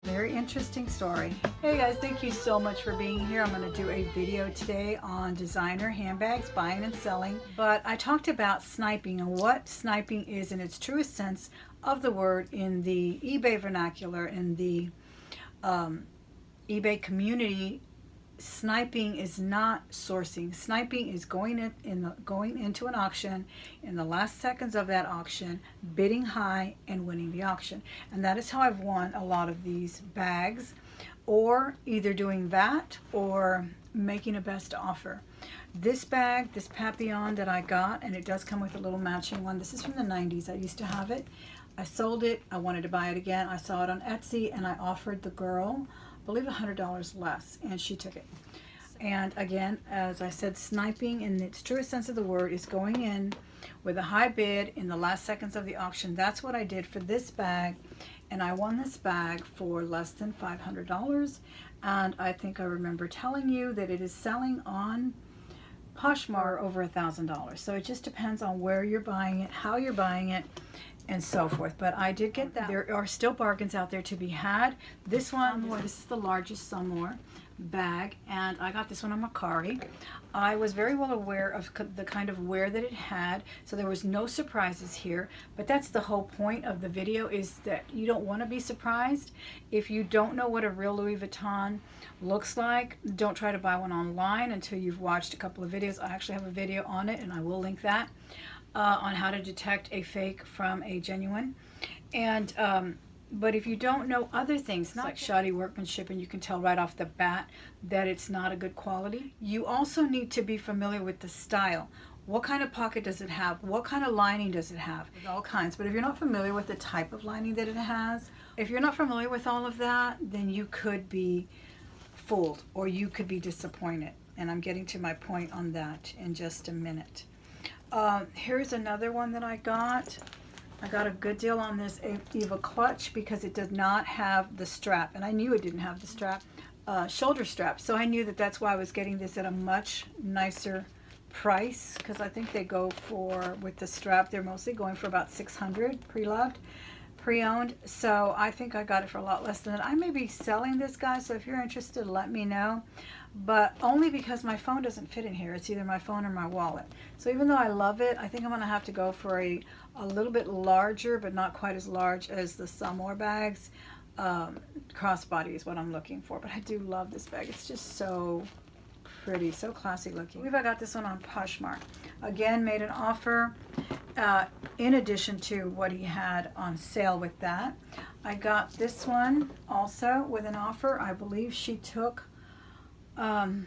Very interesting story. Hey guys, thank you so much for being here. I'm going to do a video today on designer handbags, buying and selling. But I talked about sniping and what sniping is in its truest sense of the word in the eBay vernacular, in the eBay community. Sniping is not sourcing. Sniping is going into an auction in the last seconds of that auction, bidding high and winning the auction. And that is how I've won a lot of these bags, or either doing that or making a best offer. This bag, this Papillon that I got, and it does come with a little matching one. This is from the 90s. I used to have it. I sold it. I wanted to buy it again. I saw it on Etsy and I offered the girl, I believe, $100 less, and she took it. And again, as I said, sniping in its truest sense of the word is going in with a high bid in the last seconds of the auction. That's what I did for this bag, and I won this bag for less than $500. And I think I remember telling you that it is selling on Poshmark over $1,000. So it just depends on where you're buying it, how you're buying it, and so forth. But I did get that. There are still bargains out there to be had. This one, this is the largest Samour bag, and I got this one on Mercari. I was very well aware of the kind of wear that it had, so there was no surprises here. But that's the whole point of the video, is that you don't want to be surprised. If you don't know what a real Louis Vuitton looks like, don't try to buy one online until you've watched a couple of videos. I actually have a video on it, and I will link that. On how to detect a fake from a genuine. And but if you don't know other things, like shoddy workmanship, and you can tell right off the bat that it's not a good quality, you also need to be familiar with the style. What kind of pocket does it have? What kind of lining does it have? All kinds. But if you're not familiar with the type of lining that it has, if you're not familiar with all of that, then you could be fooled or you could be disappointed. And I'm getting to my point on that in just a minute. Here's another one that I got. I got a good deal on this Eva clutch because it does not have the strap, and I knew it didn't have the strap, shoulder strap. So I knew that that's why I was getting this at a much nicer price, because I think they go for, with the strap, they're mostly going for about $600 pre-owned. So I think I got it for a lot less than that. I may be selling this, guys, so if you're interested, let me know. But only because my phone doesn't fit in here. It's either my phone or my wallet. So even though I love it, I think I'm going to have to go for a little bit larger, but not quite as large as the Samour bags. Crossbody is what I'm looking for. But I do love this bag. It's just so pretty, so classy looking. I got this one on Poshmark. Again, made an offer in addition to what he had on sale with that. I got this one also with an offer. I believe she took $500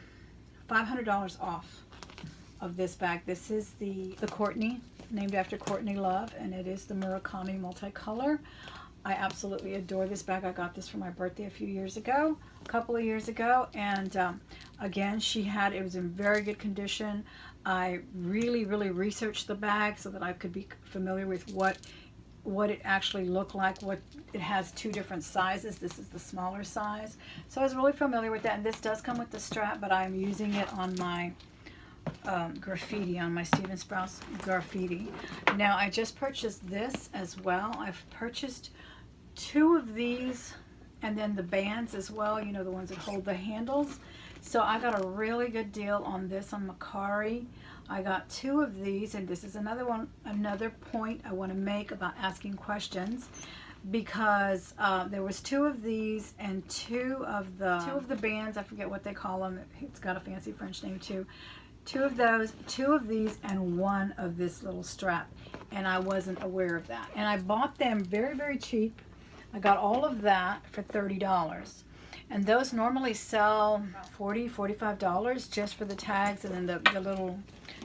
off of this bag. This is the Courtney, named after Courtney Love, and it is the Murakami multicolor. I absolutely adore this bag. I got this for my birthday a couple of years ago, and again, it was in very good condition. I really researched the bag so that I could be familiar with what it actually looked like. It has two different sizes. This is the smaller size, so I was really familiar with that. And this does come with the strap, but I'm using it on my graffiti, on my Steven Sprouse graffiti. Now I just purchased this as well. I've purchased 2 of these, and then the bands as well, you know, the ones that hold the handles. So I got a really good deal on this on Mercari. I got 2 of these, and this is another point I want to make about asking questions, because there was 2 of these and 2 of the bands. I forget what they call them. It's got a fancy French name too. 2 of those, 2 of these, and 1 of this little strap, and I wasn't aware of that. And I bought them very cheap. I got all of that for $30. And those normally sell $40, $45 just for the tags, and then the little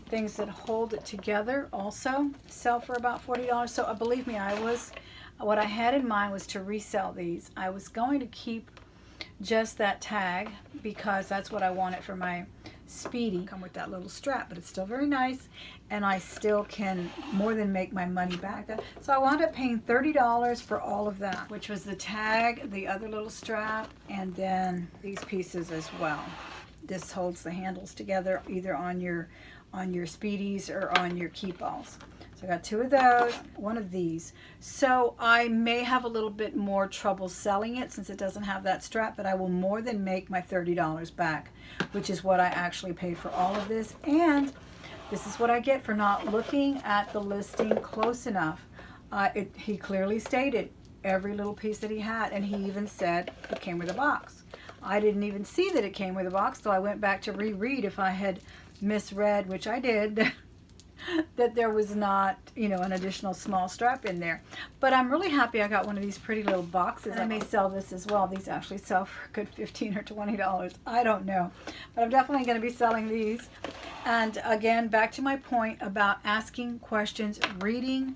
things that hold it together also sell for about $40. So believe me, what I had in mind was to resell these. I was going to keep just that tag because that's what I wanted for my Speedy. Come with that little strap, but it's still very nice, and I still can more than make my money back. So I wound up paying $30 for all of that, which was the tag, the other little strap, and then these pieces as well. This holds the handles together either on your Speedies or on your Keep Balls. So So I got 2 of those, 1 of these. So I may have a little bit more trouble selling it since it doesn't have that strap, but I will more than make my $30 back, which is what I actually paid for all of this. And this is what I get for not looking at the listing close enough. He clearly stated every little piece that he had, and he even said it came with a box. I didn't even see that it came with a box, so I went back to reread if I had misread, which I did, that there was not, you know, an additional small strap in there. But I'm really happy I got one of these pretty little boxes. And I may sell this as well. These actually sell for a good $15 or $20. I don't know. But I'm definitely going to be selling these. And again, back to my point about asking questions, reading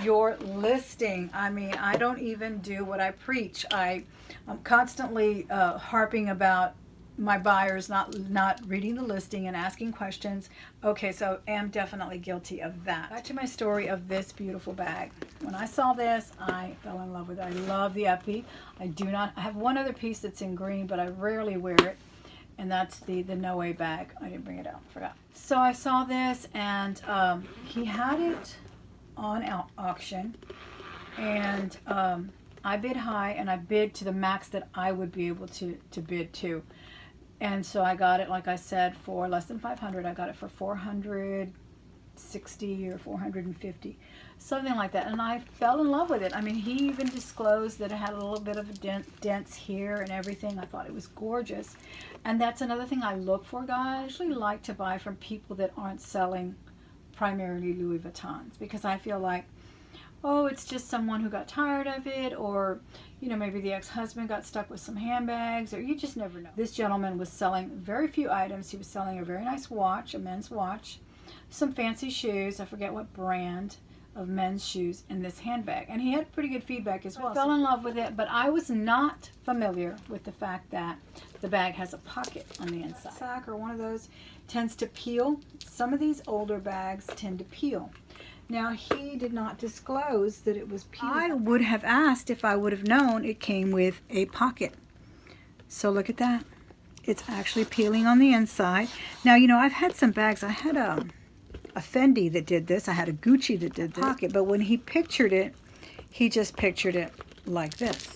your listing. I mean, I don't even do what I preach. I'm constantly harping about my buyers not reading the listing and asking questions. Okay, so I am definitely guilty of that. Back to my story of this beautiful bag. When I saw this, I fell in love with it. I love the epi. I have one other piece that's in green, but I rarely wear it, and that's the Noe bag. I didn't bring it out, forgot. So I saw this, and he had it on auction, and I bid high, and I bid to the max that I would be able to bid to. And so I got it, like I said, for less than $500. I got it for $460 or $450, something like that. And I fell in love with it. I mean, he even disclosed that it had a little bit of a dents here and everything. I thought it was gorgeous. And that's another thing I look for, guys. I usually like to buy from people that aren't selling primarily Louis Vuittons, because I feel like, oh, it's just someone who got tired of it, or, you know, maybe the ex-husband got stuck with some handbags, or you just never know. This gentleman was selling very few items. He was selling a very nice watch, a men's watch, some fancy shoes, I forget what brand of men's shoes, in this handbag. And he had pretty good feedback as well. I fell in love with it, but I was not familiar with the fact that the bag has a pocket on the inside. Sack or one of those tends to peel. Some of these older bags tend to peel. Now, he did not disclose that it was peeling. I would have asked if I would have known it came with a pocket. So look at that. It's actually peeling on the inside. Now, you know, I've had some bags. I had a Fendi that did this. I had a Gucci that did this. Pocket, but when he pictured it, he just pictured it like this.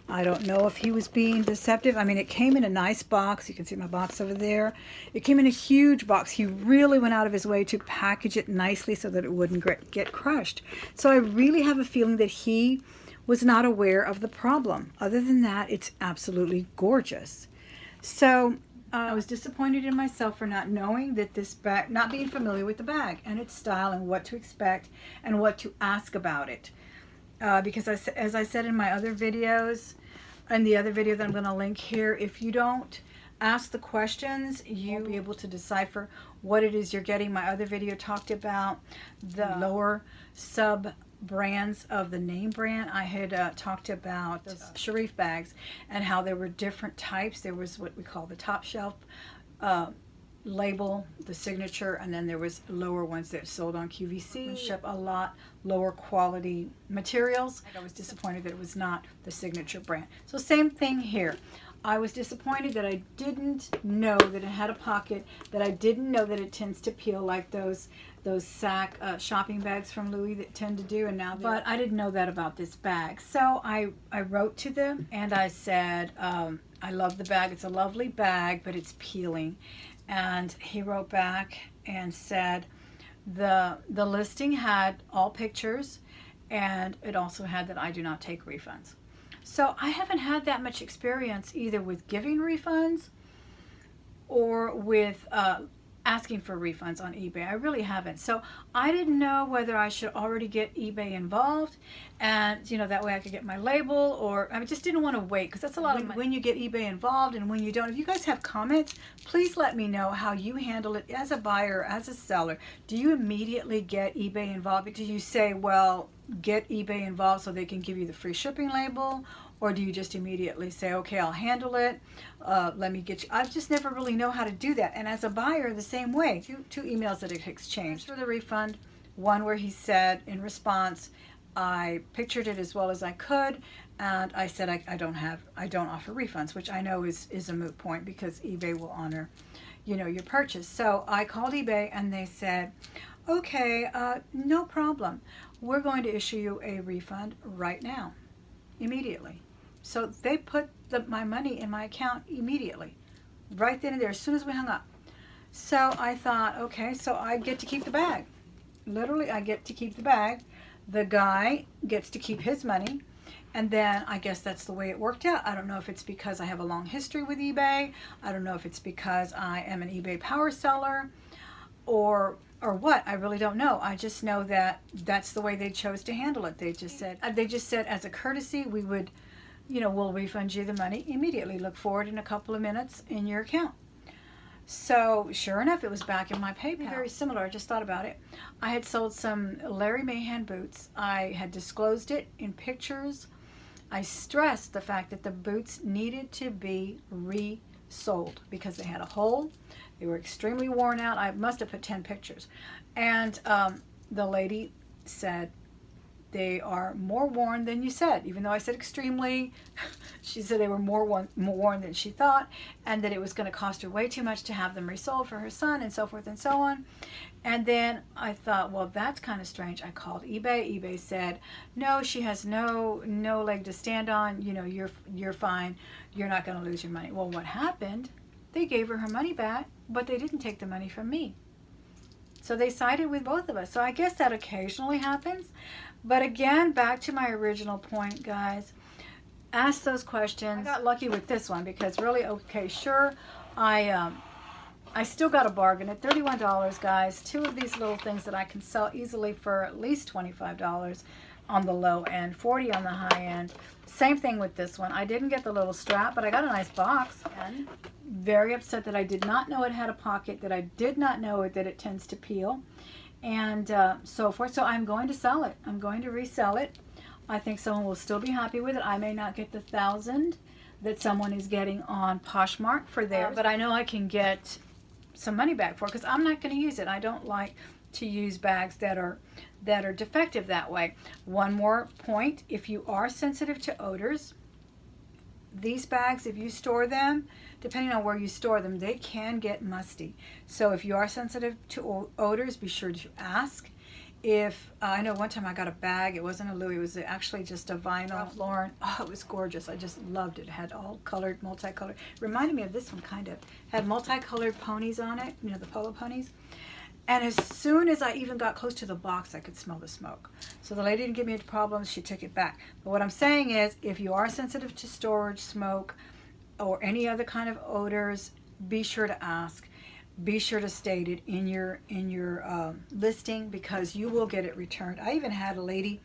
I don't know if he was being deceptive. I mean, it came in a nice box. You can see my box over there. It came in a huge box. He really went out of his way to package it nicely so that it wouldn't get crushed. So I really have a feeling that he was not aware of the problem. Other than that, it's absolutely gorgeous. So I was disappointed in myself for not knowing that this bag, not being familiar with the bag and its style and what to expect and what to ask about it. Because as I said in my other videos, and the other video that I'm going to link here, if you don't ask the questions, you won't be able to decipher what it is you're getting. My other video talked about the lower sub brands of the name brand. I had talked about those Sharif bags and how there were different types. There was what we call the top shelf label, the signature, and then there was lower ones that sold on QVC, ship a lot lower quality materials. I was disappointed that it was not the signature brand. So same thing here. I was disappointed that I didn't know that it had a pocket, that I didn't know that it tends to peel like those sack shopping bags from Louis that tend to do, and now but I didn't know that about this bag. So I wrote to them and I said, I love the bag. It's a lovely bag, but it's peeling. And he wrote back and said the listing had all pictures, and it also had that I do not take refunds. So I haven't had that much experience either with giving refunds or with asking for refunds on eBay. I really haven't. So I didn't know whether I should already get eBay involved, and you know, that way I could get my label, or I just didn't want to wait, because that's a lot of money when you get eBay involved and when you don't. If you guys have comments, please let me know how you handle it as a buyer, as a seller. Do you immediately get eBay involved? Because you say, well, get eBay involved so they can give you the free shipping label, or do you just immediately say, okay, I'll handle it, let me get you. I just never really know how to do that. And as a buyer, the same way. Two emails that it exchanged for the refund. One where he said in response, I pictured it as well as I could, and I said I don't offer refunds, which I know is a moot point because eBay will honor, you know, your purchase. So I called eBay and they said, okay, no problem. We're going to issue you a refund right now, immediately. So they put my money in my account immediately, right then and there, as soon as we hung up. So I thought, okay, so I get to keep the bag. Literally, I get to keep the bag. The guy gets to keep his money. And then I guess that's the way it worked out. I don't know if it's because I have a long history with eBay. I don't know if it's because I am an eBay power seller or what. I really don't know. I just know that that's the way they chose to handle it. They just said as a courtesy, we would, you know, we'll refund you the money immediately. Look for it in a couple of minutes in your account. So sure enough, it was back in my PayPal. Very similar. I just thought about it. I had sold some Larry Mahan boots. I had disclosed it in pictures. I stressed the fact that the boots needed to be resold because they had a hole. They were extremely worn out. I must have put 10 pictures. And the lady said, they are more worn than you said. Even though I said extremely, she said they were more worn than she thought, and that it was going to cost her way too much to have them resold for her son, and so forth and so on. And then I thought, well, that's kind of strange. I called eBay. eBay said, no, she has no leg to stand on. You know, you're fine. You're not going to lose your money. Well, what happened? They gave her money back, but they didn't take the money from me. So they sided with both of us. So I guess that occasionally happens. But again, back to my original point, guys. Ask those questions. I got lucky with this one because really, okay, sure, I still got a bargain at $31, guys. 2 of these little things that I can sell easily for at least $25 on the low end, $40 on the high end. Same thing with this one. I didn't get the little strap, but I got a nice box. And very upset that I did not know it had a pocket, that I did not know that it tends to peel, and so forth. So I'm going to sell it. I'm going to resell it. I think someone will still be happy with it. I may not get the 1,000 that someone is getting on Poshmark for theirs, but I know I can get some money back for it because I'm not going to use it. I don't like to use bags that are defective that way. One more point: if you are sensitive to odors, these bags, if you store them, depending on where you store them, they can get musty. So if you are sensitive to odors, be sure to ask. If I know one time I got a bag, it wasn't a Louis, it was actually just a vinyl Lauren. Oh, it was gorgeous. I just loved it. It had all colored, multicolored. Reminded me of this one, kind of. Had multicolored ponies on it, you know, the polo ponies. And as soon as I even got close to the box, I could smell the smoke. So the lady didn't give me any problems. She took it back. But what I'm saying is, if you are sensitive to storage, smoke, or any other kind of odors, be sure to ask. Be sure to state it in your listing, because you will get it returned. I even had a lady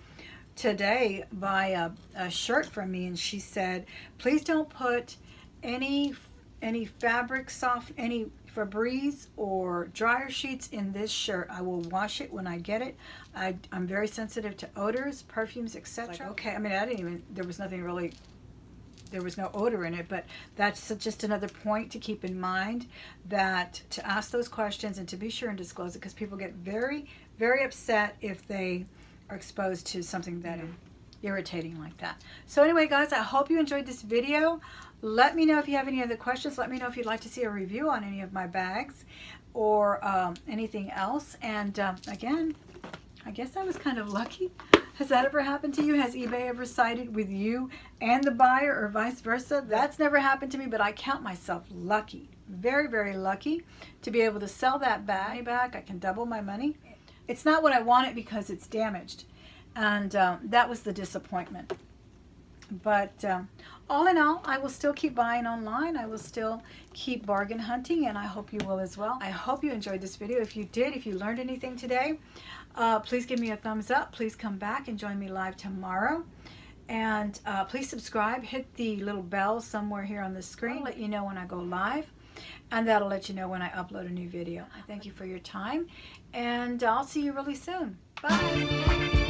today buy a shirt from me, and she said, please don't put any fabric any Febreze or dryer sheets in this shirt. I will wash it when I get it. I'm very sensitive to odors, perfumes, etc. Like, okay, I mean, there was nothing really, there was no odor in it, but that's just another point to keep in mind, that to ask those questions and to be sure and disclose it, because people get very, very upset if they are exposed to something that is irritating like that. So anyway, guys, I hope you enjoyed this video. Let me know if you have any other questions. Let me know if you'd like to see a review on any of my bags or anything else. And again, I guess I was kind of lucky. Has that ever happened to you? Has eBay ever sided with you and the buyer, or vice versa? That's never happened to me, but I count myself lucky. Very, very lucky to be able to sell that bag back. I can double my money. It's not what I wanted because it's damaged. And that was the disappointment. But all in all, I will still keep buying online. I will still keep bargain hunting, and I hope you will as well. I hope you enjoyed this video. If you did, if you learned anything today, please give me a thumbs up. Please come back and join me live tomorrow. And please subscribe. Hit the little bell somewhere here on the screen. I'll let you know when I go live, and that'll let you know when I upload a new video. I thank you for your time, and I'll see you really soon. Bye.